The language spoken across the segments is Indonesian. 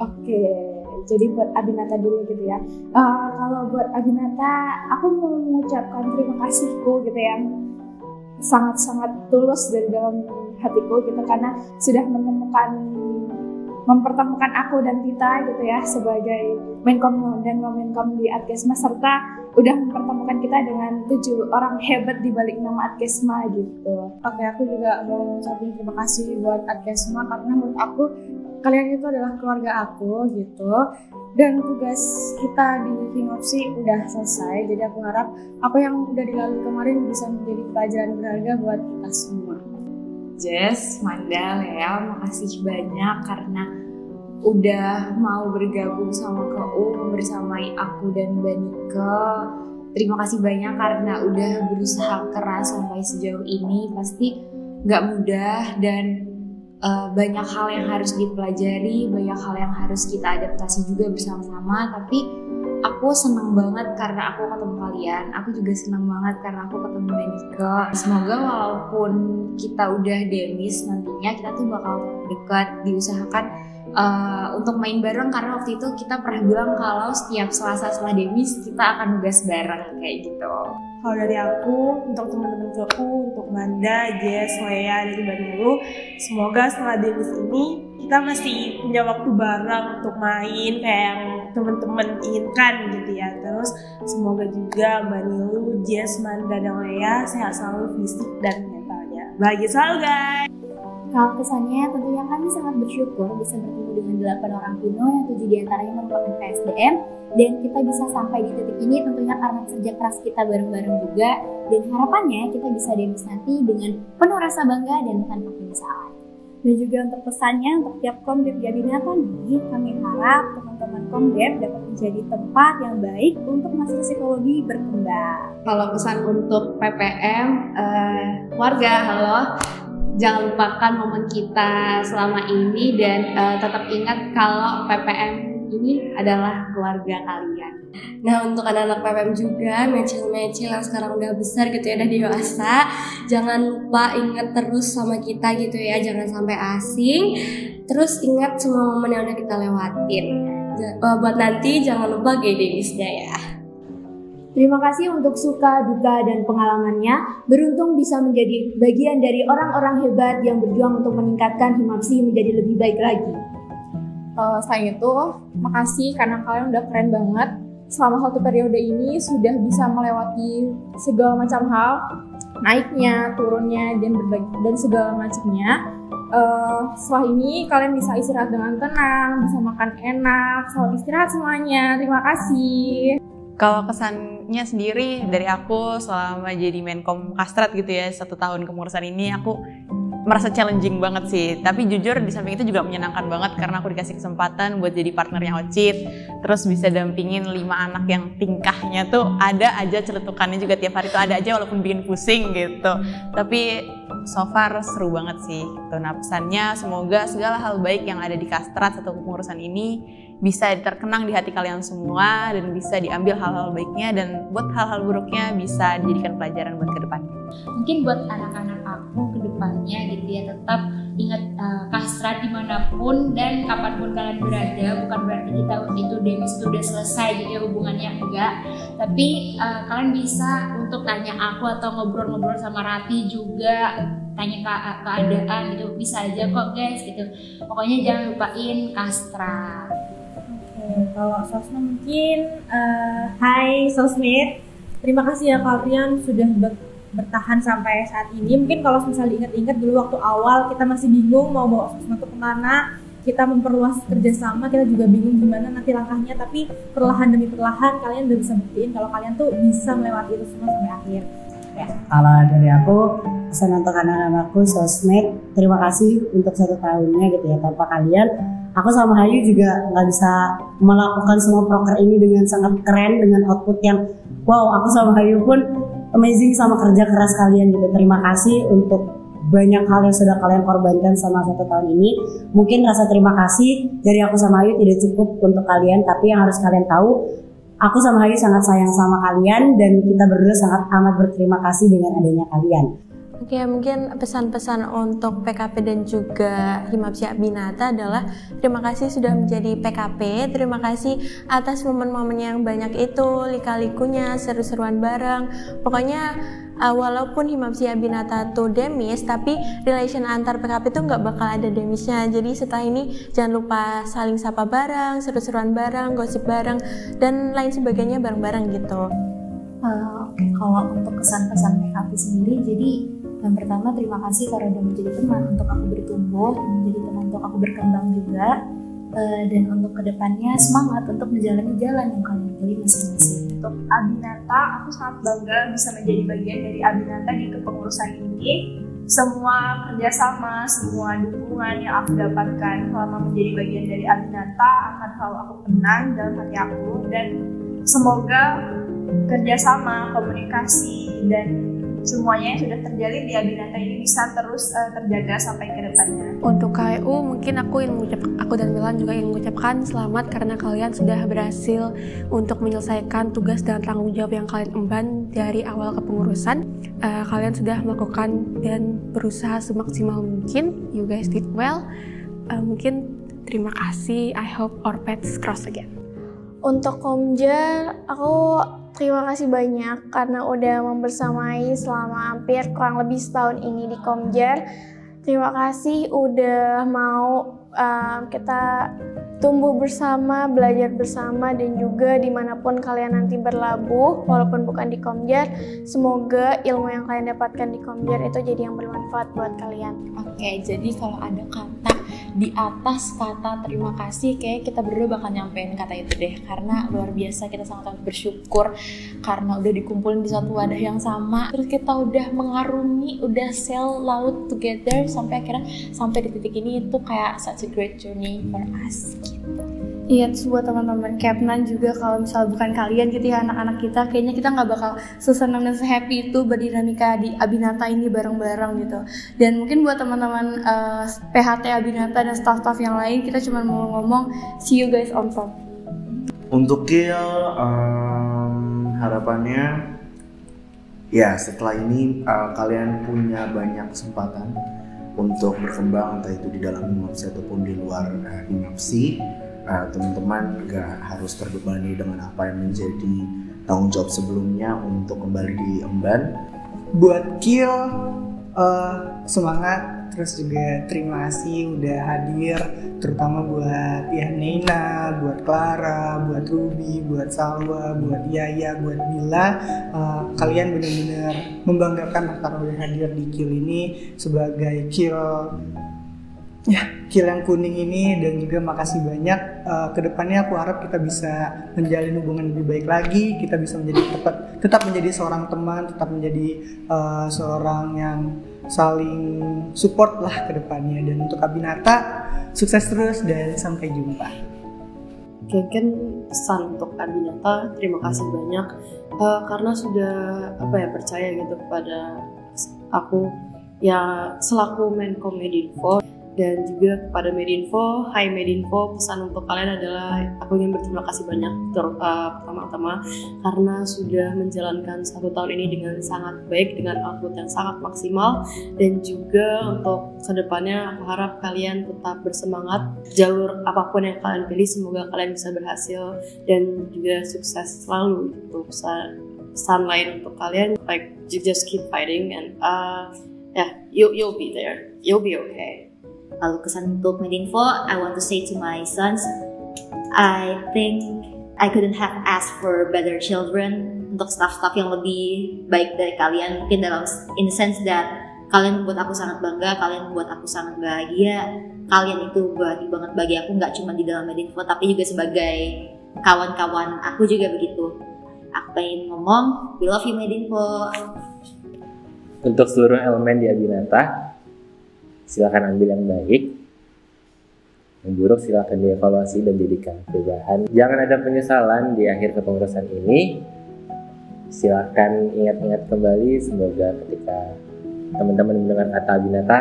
Oke, jadi buat Abinata dulu gitu ya. Kalau buat Abinata, aku mau mengucapkan terima kasihku gitu ya, sangat-sangat tulus dari dalam hatiku gitu, karena sudah mempertemukan aku dan Tita gitu ya sebagai Menkom dan Wamenkom di Adkesma, serta udah mempertemukan kita dengan 7 orang hebat di balik nama Adkesma gitu. Oke, aku juga mau mengucapkan terima kasih buat Adkesma karena menurut aku kalian itu adalah keluarga aku gitu. Dan tugas kita di Himapsi udah selesai, jadi aku harap apa yang udah dilalui kemarin bisa menjadi pelajaran berharga buat kita semua. Jess, Manda, Lea, makasih banyak karena udah mau bergabung sama KU membersamai aku dan Mbak Nike. Terima kasih banyak karena udah berusaha keras sampai sejauh ini. Pasti gak mudah dan banyak hal yang harus dipelajari, banyak hal yang harus kita adaptasi juga bersama-sama. Tapi aku senang banget karena aku ketemu kalian. Aku juga senang banget karena aku ketemu Mbak Nike. Semoga walaupun kita udah demis, nantinya kita tuh bakal dekat, diusahakan untuk main bareng, karena waktu itu kita pernah bilang kalau setiap Selasa setelah demis kita akan nugas bareng kayak gitu. Kalau dari aku, untuk teman-teman aku, untuk Manda, Jess, Lea, dan Mbak Nulu, semoga setelah demis ini kita masih punya waktu bareng untuk main kayak yang teman-teman inginkan gitu ya. Terus semoga juga Mbak Nulu, Jess, Manda, dan Lea sehat selalu fisik dan mentalnya. Bahagia selalu guys! Kalau kesannya tentunya kami sangat bersyukur bisa bertemu dengan 8 orang Pino yang 7 diantaranya merupakan PSDM, dan kita bisa sampai di titik ini tentunya karena kerja keras kita bareng-bareng juga, dan harapannya kita bisa demis nanti dengan penuh rasa bangga dan tanpa penyesalan. Dan juga untuk pesannya untuk tiap Komdep di Abinata nih, kami harap teman-teman Komdep dapat menjadi tempat yang baik untuk mahasiswa psikologi berkembang. Kalau pesan untuk PPM, warga, halo, jangan lupakan momen kita selama ini dan tetap ingat kalau PPM ini adalah keluarga kalian. Nah, untuk anak-anak PPM juga, mecil-mecil yang sekarang udah besar gitu ya, udah dewasa, jangan lupa ingat terus sama kita gitu ya, jangan sampai asing. Terus ingat semua momen yang udah kita lewatin. Buat nanti jangan lupa GDIS-nya ya. Terima kasih untuk suka, duka, dan pengalamannya. Beruntung bisa menjadi bagian dari orang-orang hebat yang berjuang untuk meningkatkan Himapsi menjadi lebih baik lagi. Selain itu, makasih karena kalian udah keren banget. Selama 1 periode ini sudah bisa melewati segala macam hal, naiknya, turunnya, dan segala macamnya. Setelah ini kalian bisa istirahat dengan tenang, bisa makan enak, selamat istirahat semuanya. Terima kasih. Kalau kesannya sendiri dari aku selama jadi Menkom Kastrat gitu ya, 1 tahun kepengurusan ini aku merasa challenging banget sih. Tapi jujur di samping itu juga menyenangkan banget karena aku dikasih kesempatan buat jadi partnernya Ocit. Terus bisa dampingin 5 anak yang tingkahnya tuh ada aja celetukannya juga tiap hari tuh ada aja walaupun bikin pusing gitu. Tapi so far seru banget sih. Gitu. Nah pesannya semoga segala hal baik yang ada di Kastrat atau kepengurusan ini bisa terkenang di hati kalian semua dan bisa diambil hal-hal baiknya, dan buat hal-hal buruknya bisa dijadikan pelajaran buat kedepannya. Mungkin buat anak-anak aku kedepannya gitu ya, tetap ingat Kastrat dimanapun dan kapanpun kalian berada. Bukan berarti kita itu demis itu udah selesai gitu ya hubungannya, enggak. Tapi kalian bisa untuk tanya aku atau ngobrol-ngobrol sama Rati juga, tanya keadaan gitu, bisa aja kok guys gitu. Pokoknya jangan lupain Kastrat. Kalau Sosmed mungkin, hai Sosmed, terima kasih ya kalian sudah bertahan sampai saat ini. Mungkin kalau misalnya diingat-ingat dulu waktu awal kita masih bingung mau bawa Sosmed itu kemana, kita memperluas kerjasama, kita juga bingung gimana nanti langkahnya, tapi perlahan demi perlahan kalian udah bisa buktiin kalau kalian tuh bisa melewati itu semua sampai akhir. Ya. Kalau dari aku, pesan untuk anak-anakku sosmed, terima kasih untuk 1 tahunnya gitu ya. Tanpa kalian, aku sama Hayu juga nggak bisa melakukan semua proker ini dengan sangat keren, dengan output yang wow. Aku sama Hayu pun amazing sama kerja keras kalian gitu. Terima kasih untuk banyak hal yang sudah kalian korbankan selama 1 tahun ini. Mungkin rasa terima kasih dari aku sama Hayu tidak cukup untuk kalian, tapi yang harus kalian tahu, aku sama Hayu sangat sayang sama kalian dan kita berdua sangat amat berterima kasih dengan adanya kalian. Oke, mungkin pesan-pesan untuk PKP dan juga Himapsi Abinata adalah terima kasih sudah menjadi PKP, terima kasih atas momen-momen yang banyak itu, lika-likunya, seru-seruan bareng. Pokoknya walaupun Himapsi Abinata tuh demis, tapi relation antar PKP tuh nggak bakal ada demisnya. Jadi setelah ini jangan lupa saling sapa bareng, seru-seruan bareng, gosip bareng, dan lain sebagainya bareng-barang gitu. Oke, kalau untuk kesan-kesan PKP sendiri, jadi yang pertama terima kasih karena udah menjadi teman untuk aku bertumbuh, menjadi teman untuk aku berkembang juga, dan untuk kedepannya semangat untuk menjalani jalan yang kalian pilih masing-masing. Untuk Abinata, aku sangat bangga bisa menjadi bagian dari Abinata di kepengurusan ini. Semua kerjasama, semua dukungan yang aku dapatkan selama menjadi bagian dari Abinata akan selalu aku kenang dalam hati aku, dan semoga kerjasama, komunikasi, dan semuanya yang sudah terjalin di Abinata ini bisa terus terjaga sampai ke depannya. Untuk KEU mungkin aku dan Milan juga ingin mengucapkan selamat karena kalian sudah berhasil untuk menyelesaikan tugas dan tanggung jawab yang kalian emban dari awal kepengurusan. Kalian sudah melakukan dan berusaha semaksimal mungkin. You guys did well. Mungkin terima kasih. I hope our paths cross again. Untuk Komjer, aku terima kasih banyak karena udah membersamai selama hampir kurang lebih setahun ini di Komjer. Terima kasih udah mau kita tumbuh bersama, belajar bersama, dan juga dimanapun kalian nanti berlabuh, walaupun bukan di Komjer, semoga ilmu yang kalian dapatkan di Komjer itu jadi yang bermanfaat buat kalian. Oke, jadi kalau ada kata di atas kata terima kasih, kayak kita berdua bakal nyampein kata itu deh, karena luar biasa kita sangat bersyukur karena udah dikumpulin di satu wadah yang sama, terus kita udah mengarungi, udah sail laut together sampai akhirnya sampai di titik ini. Itu kayak such a great journey for us gitu. Iya, terus buat teman-teman Kepnan juga, kalau misalnya bukan kalian gitu ya, anak-anak kita, kayaknya kita nggak bakal sesenang dan sehappy itu berdinamika di Abinata ini bareng-bareng gitu. Dan mungkin buat teman-teman PHT Abinata dan staff-staff yang lain, kita cuma mau ngomong see you guys on top. Untuk Kil, harapannya ya setelah ini kalian punya banyak kesempatan untuk berkembang, entah itu di dalam Himapsi ataupun di luar Himapsi. Teman-teman gak harus terbebani dengan apa yang menjadi tanggung jawab sebelumnya untuk kembali diemban. Buat Kil, semangat, terus juga terima kasih udah hadir, terutama buat ya Neina, buat Clara, buat Ruby, buat Salwa, buat Yaya, buat Mila. Kalian benar-benar membanggakan karena udah hadir di Kil ini sebagai Kil yang kuning ini, dan juga makasih banyak. Kedepannya aku harap kita bisa menjalin hubungan lebih baik lagi, kita bisa tetap menjadi seorang teman, tetap menjadi seorang yang saling support lah ke depannya. Dan untuk Abinata, sukses terus dan sampai jumpa. Mungkin pesan untuk Abinata, terima kasih banyak karena sudah percaya gitu kepada aku ya selaku Menkom Medinfo. Dan juga kepada Medinfo, Hai Medinfo, pesan untuk kalian adalah aku ingin berterima kasih banyak pertama-tama karena sudah menjalankan 1 tahun ini dengan sangat baik, dengan output yang sangat maksimal. Dan juga untuk kedepannya aku harap kalian tetap bersemangat, jalur apapun yang kalian pilih semoga kalian bisa berhasil dan juga sukses selalu. Itu pesan lain untuk kalian, like you just keep fighting and you'll be there, you'll be okay. Lalu kesan untuk Medinfo, I want to say to my sons, I think I couldn't have asked for better children. Untuk staff-staff yang lebih baik dari kalian, mungkin in the sense that Kalian membuat aku sangat bangga, kalian membuat aku sangat bahagia. Kalian itu berarti banget bagi aku, nggak cuma di dalam Medinfo tapi juga sebagai kawan-kawan aku juga begitu. Aku pengen ngomong, we love you Medinfo. Untuk seluruh elemen di Abinata, silakan ambil yang baik. Yang buruk silakan dievaluasi dan jadikan perubahan. Jangan ada penyesalan di akhir kepengurusan ini. Silakan ingat-ingat kembali, semoga ketika teman-teman mendengar kata Abinata,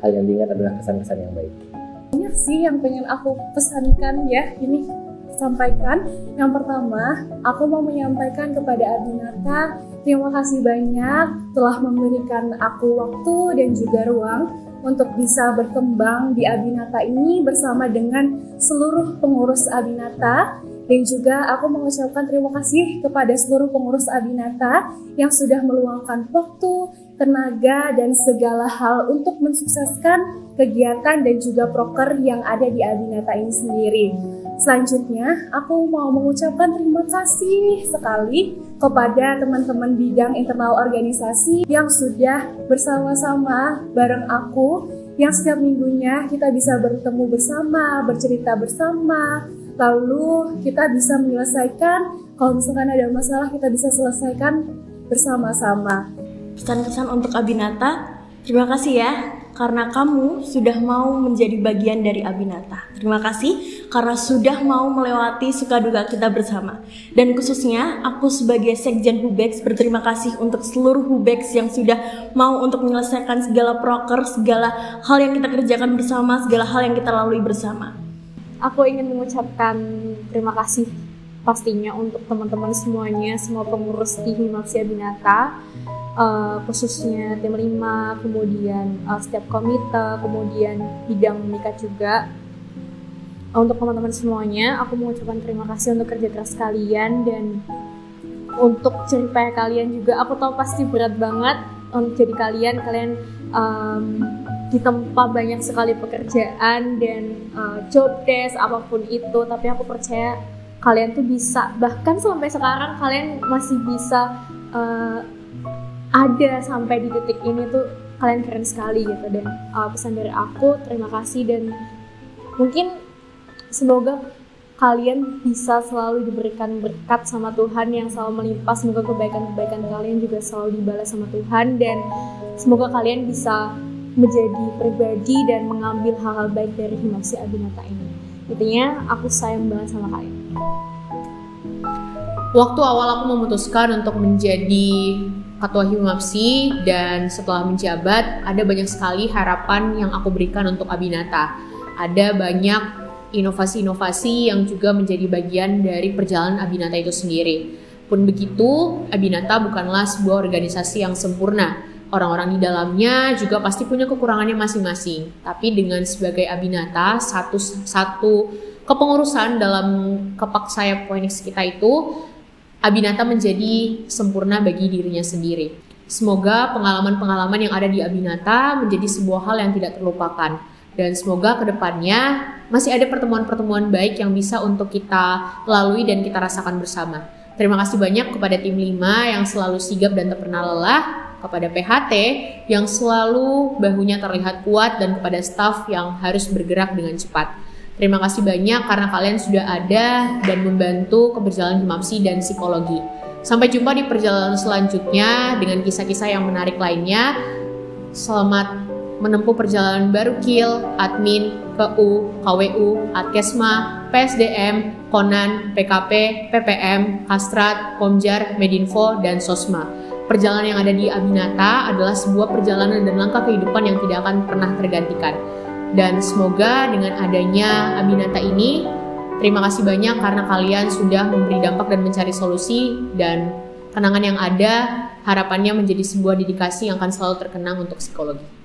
hal yang diingat adalah kesan-kesan yang baik. Banyak sih yang pengen aku pesankan ya, ini sampaikan. Yang pertama, aku mau menyampaikan kepada Abinata, terima kasih banyak telah memberikan aku waktu dan juga ruang untuk bisa berkembang di Abinata ini bersama dengan seluruh pengurus Abinata. Dan juga aku mengucapkan terima kasih kepada seluruh pengurus Abinata yang sudah meluangkan waktu, tenaga, dan segala hal untuk mensukseskan kegiatan dan juga proker yang ada di Abinata ini sendiri. Selanjutnya, aku mau mengucapkan terima kasih sekali kepada teman-teman bidang internal organisasi yang sudah bersama-sama bareng aku, yang setiap minggunya kita bisa bertemu bersama, bercerita bersama, lalu kita bisa menyelesaikan, kalau misalkan ada masalah kita bisa selesaikan bersama-sama. Pesan-pesan untuk Abinata, terima kasih ya karena kamu sudah mau menjadi bagian dari Abinata. Terima kasih karena sudah mau melewati suka duka kita bersama. Dan khususnya aku sebagai Sekjen Hubex berterima kasih untuk seluruh Hubex yang sudah mau untuk menyelesaikan segala proker, segala hal yang kita kerjakan bersama, segala hal yang kita lalui bersama. Aku ingin mengucapkan terima kasih pastinya untuk teman-teman semuanya, semua pengurus di Himapsi Abinata, khususnya tim 5, kemudian setiap komite, kemudian bidang mikat juga. Untuk teman-teman semuanya, aku mengucapkan terima kasih untuk kerja keras kalian dan untuk cerita kalian juga. Aku tahu pasti berat banget untuk jadi kalian ditempa banyak sekali pekerjaan dan job desk apapun itu, tapi aku percaya kalian tuh bisa, bahkan sampai sekarang kalian masih bisa ada sampai di titik ini tuh kalian keren sekali gitu. Dan pesan dari aku terima kasih dan mungkin semoga kalian bisa selalu diberikan berkat sama Tuhan yang selalu melimpah. Semoga kebaikan-kebaikan kalian juga selalu dibalas sama Tuhan dan semoga kalian bisa menjadi pribadi dan mengambil hal-hal baik dari Himapsi Abinata ini. Intinya aku sayang banget sama kalian. Waktu awal aku memutuskan untuk menjadi ketua Himapsi dan setelah menjabat ada banyak sekali harapan yang aku berikan untuk Abinata. Ada banyak inovasi-inovasi yang juga menjadi bagian dari perjalanan Abinata itu sendiri. Pun begitu, Abinata bukanlah sebuah organisasi yang sempurna. Orang-orang di dalamnya juga pasti punya kekurangannya masing-masing. Tapi dengan sebagai Abinata, satu kepengurusan dalam kepak sayap Phoenix kita itu, Abinata menjadi sempurna bagi dirinya sendiri. Semoga pengalaman-pengalaman yang ada di Abinata menjadi sebuah hal yang tidak terlupakan. Dan semoga kedepannya masih ada pertemuan-pertemuan baik yang bisa untuk kita lalui dan kita rasakan bersama. Terima kasih banyak kepada tim 5 yang selalu sigap dan tak pernah lelah, kepada PHT yang selalu bahunya terlihat kuat, dan kepada staf yang harus bergerak dengan cepat. Terima kasih banyak karena kalian sudah ada dan membantu keberjalanan Himapsi dan psikologi. Sampai jumpa di perjalanan selanjutnya dengan kisah-kisah yang menarik lainnya. Selamat menempuh perjalanan baru KIL, Admin, KU, KWU, Adkesma, PSDM, Konan, PKP, PPM, Kastrat, Komjar, Medinfo, dan Sosma. Perjalanan yang ada di Abinata adalah sebuah perjalanan dan langkah kehidupan yang tidak akan pernah tergantikan. Dan semoga dengan adanya Abinata ini, terima kasih banyak karena kalian sudah memberi dampak dan mencari solusi, dan kenangan yang ada harapannya menjadi sebuah dedikasi yang akan selalu terkenang untuk psikologi.